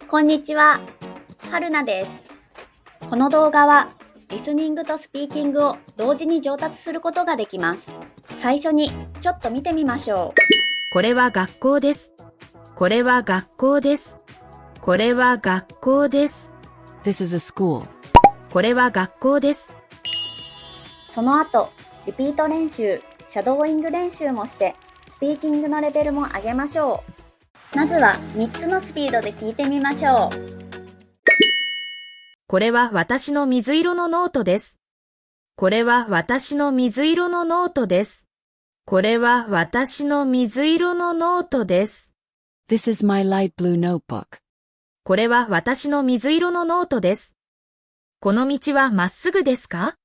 こんにちは、はるなです。この動画はリスニングとスピーキングを同時に上達することができます。最初にちょっと見てみましょう。これは学校です。これは学校です。これは学校です。This is a school. これは学校です。その後、リピート練習、シャドーイング練習もしてスピーキングのレベルも上げましょう。まずは3つのスピードで聞いてみましょう。これは私の水色のノートです。これは私の水色のノートです。これは私の水色のノートです。This is my light blue notebook. これは私の水色のノートです。この道はまっすぐですか？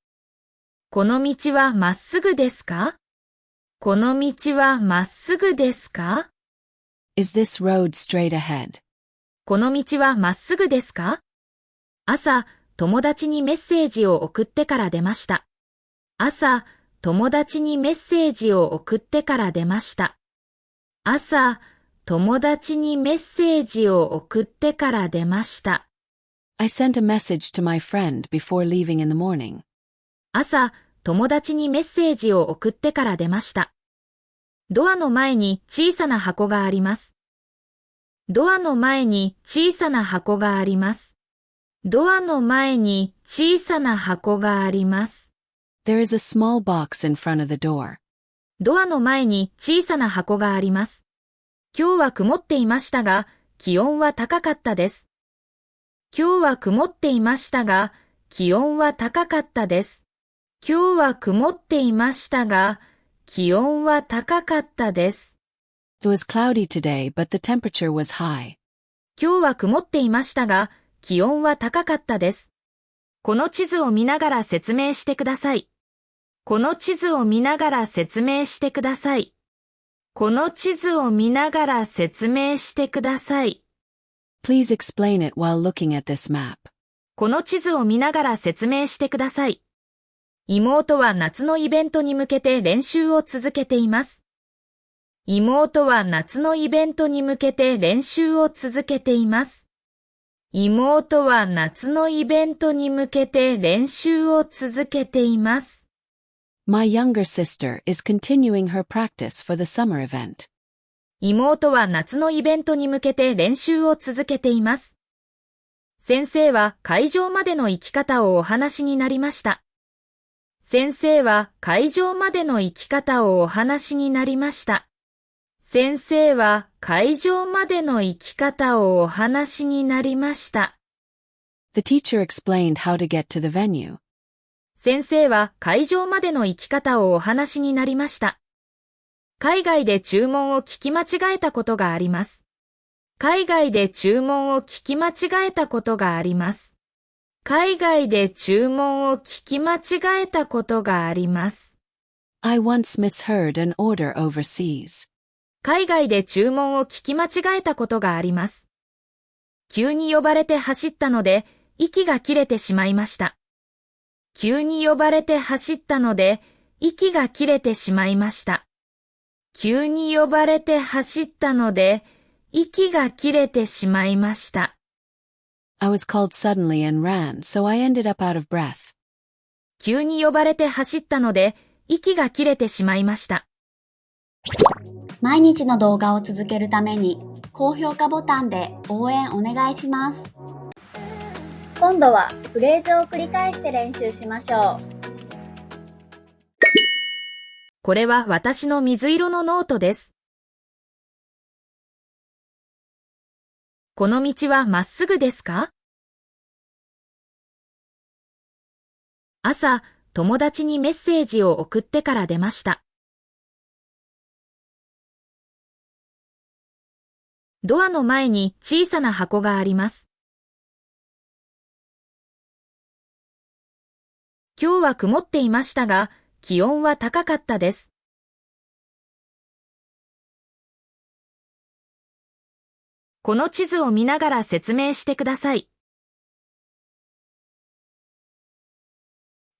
この道はまっすぐですか？この道はまっすぐですか？ Is this road straight ahead? この道はまっすぐですか？朝、友達にメッセージを送ってから出ました。朝、友達にメッセージを送ってから出ました。朝、友達にメッセージを送ってから出ました。I sent a message to my friend before leaving in the morning. 朝、友達にメッセージを送ってから出ました。ドアの前に小さな箱があります。ドアの前に小さな箱があります。ドアの前に小さな箱があります。There is a small box in front of the door. ドアの前に小さな箱があります。今日は曇っていましたが、気温は高かったです。今日は曇っていましたが、気温は高かったです。今日は曇っていましたが、気温は高かったです。It was cloudy today, but the temperature was high. 今日は曇っていましたが、気温は高かったです。この地図を見ながら説明してください。この地図を見ながら説明してください。この地図を見ながら説明してください。Please explain it while looking at this map. この地図を見ながら説明してください。妹は夏のイベントに向けて練習を続けています。妹は夏のイベントに向けて練習を続けています。妹は夏のイベントに向けて練習を続けています。My younger sister is continuing her practice for the summer event. 妹は夏のイベントに向けて練習を続けています。先生は会場までの行き方をお話になりました。先生は会場までの行き方をお話になりました。先生は会場までの行き方をお話になりました。The teacher explained how to get to the venue. 先生は会場までの行き方をお話になりました。海外で注文を聞き間違えたことがあります。海外で注文を聞き間違えたことがあります。海外で注文を聞き間違えたことがあります。I once misheard an order overseas. 海外で注文を聞き間違えたことがあります。急に呼ばれて走ったので、息が切れてしまいました。急に呼ばれて走ったので、息が切れてしまいました。急に呼ばれて走ったので、息が切れてしまいました。I was called suddenly and ran, so I ended up out of breath. 急に呼ばれて走ったので、息が切れてしまいました。毎日の動画を続けるために高評価ボタンで応援お願いします。今度はフレーズを繰り返して練習しましょう。これは私の水色のノートです。この道はまっすぐですか？朝、友達にメッセージを送ってから出ました。ドアの前に小さな箱があります。今日は曇っていましたが、気温は高かったです。この地図を見ながら説明してください。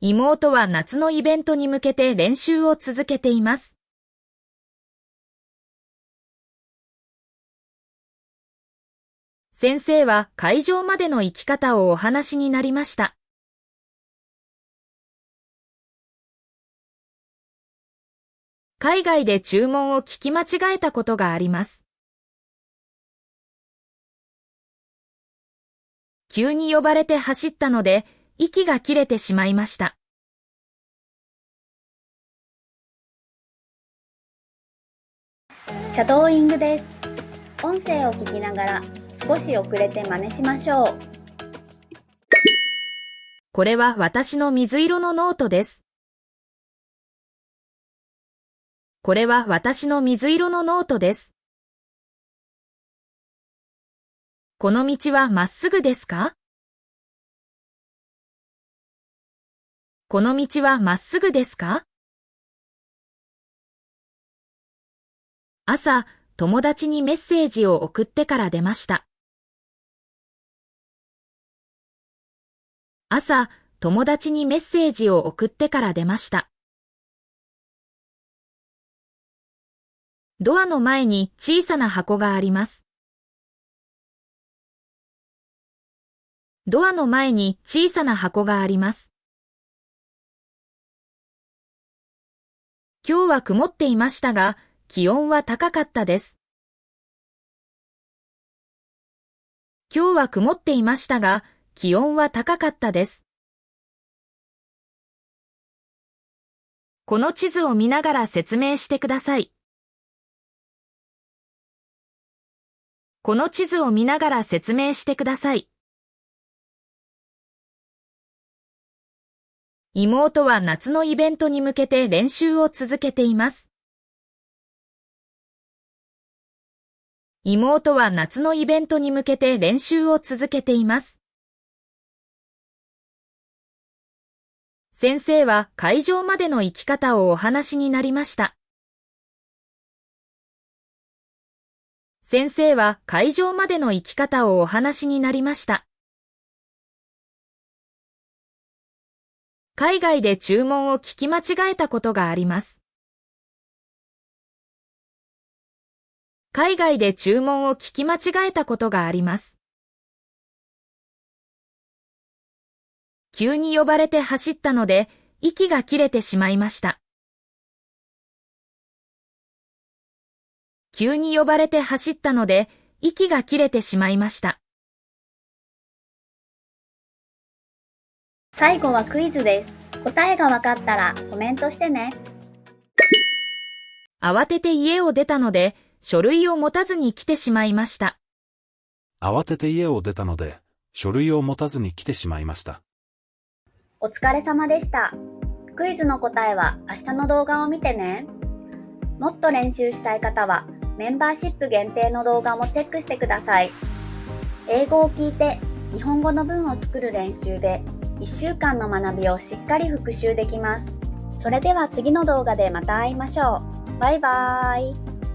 妹は夏のイベントに向けて練習を続けています。先生は会場までの行き方をお話しになりました。海外で注文を聞き間違えたことがあります。急に呼ばれて走ったので、息が切れてしまいました。シャドーイングです。音声を聞きながら少し遅れて真似しましょう。これは私の水色のノートです。これは私の水色のノートです。この道はまっすぐですか？この道はまっすぐですか？朝、友達にメッセージを送ってから出ました。朝、友達にメッセージを送ってから出ました。ドアの前に小さな箱があります。ドアの前に小さな箱があります。今日は曇っていましたが、気温は高かったです。今日は曇っていましたが、気温は高かったです。この地図を見ながら説明してください。この地図を見ながら説明してください。妹は夏のイベントに向けて練習を続けています。妹は夏のイベントに向けて練習を続けています。先生は会場までの行き方をお話になりました。先生は会場までの行き方をお話になりました。海外で注文を聞き間違えたことがあります。海外で注文を聞き間違えたことがあります。急に呼ばれて走ったので、息が切れてしまいました。急に呼ばれて走ったので、息が切れてしまいました。最後はクイズです。答えがわかったらコメントしてね。慌てて家を出たので、書類を持たずに来てしまいました。慌てて家を出たので、書類を持たずに来てしまいました。お疲れ様でした。クイズの答えは明日の動画を見てね。もっと練習したい方はメンバーシップ限定の動画もチェックしてください。英語を聞いて日本語の文を作る練習で1週間の学びをしっかり復習できます。それでは次の動画でまた会いましょう。バイバーイ。